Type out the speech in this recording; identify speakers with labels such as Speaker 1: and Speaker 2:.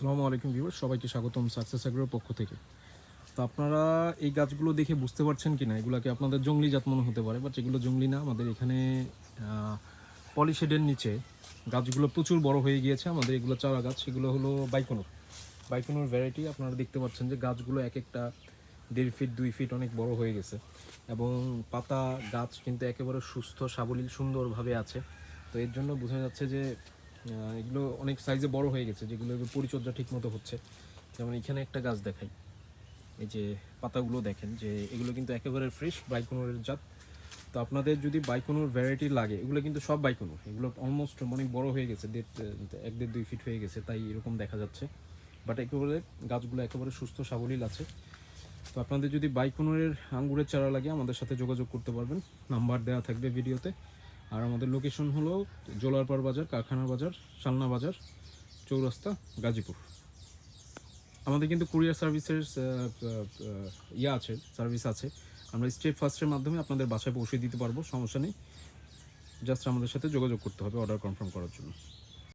Speaker 1: আসসালামু আলাইকুম ভিউয়ার, সবাইকে স্বাগতম সাকসেস এগ্রোর পক্ষ থেকে। তো আপনারা এই গাছগুলো দেখে বুঝতে পারছেন কি না, এগুলোকে আপনাদের জংলি জাত মনে হতে পারে, বাট এগুলো জংলি না। আমাদের এখানে পলিশেডের নিচে গাছগুলো প্রচুর বড় হয়ে গিয়েছে। আমাদের এগুলো চারা গাছ, এগুলো হলো বাইকোনোর বাইকোনোর ভ্যারাইটি। আপনারা দেখতে পাচ্ছেন যে গাছগুলো এক একটা 1.5 ফিট 2 ফিট অনেক বড় হয়ে গেছে, এবং পাতা গাছ কিন্তু একেবারে সুস্থ সাবলীল সুন্দরভাবে আছে। তো এর জন্য বোঝা যাচ্ছে যে এগুলো অনেক সাইজে বড় হয়ে গেছে, যেগুলো পরিচর্যা ঠিক মতো হচ্ছে। যেমন এখানে একটা গাছ দেখাই, এই যে পাতাগুলো দেখেন যে এগুলো কিন্তু একেবারে ফ্রেশ বাইকোনোরের জাত। তো আপনাদের যদি বাইকোনোর ভ্যারাইটি লাগে, এগুলো কিন্তু সব বাইকোনোর, এগুলো অলমোস্ট অনেক বড় হয়ে গেছে, 1.5 ফিট হয়ে গেছে, তাই এরকম দেখা যাচ্ছে। বাট একেবারে গাছগুলো একেবারে সুস্থ সাবলীল আছে। তো আপনাদের যদি বাইকোনোরের আঙ্গুরের চারা লাগে আমাদের সাথে যোগাযোগ করতে পারবেন, নাম্বার দেওয়া থাকবে ভিডিওতে। আর আমাদের লোকেশন হলো জোলারপাড় বাজার, কারখানা বাজার, শালনা বাজার, চৌরাস্তা, গাজীপুর। আমাদের কিন্তু কুরিয়ার সার্ভিসের সার্ভিস আছে। আমরা স্টেপ ফার্স্টের মাধ্যমে আপনাদের বাসায় পৌঁছে দিতে পারবো, সমস্যা নেই। জাস্ট আমাদের সাথে যোগাযোগ করতে হবে অর্ডার কনফার্ম করার জন্য।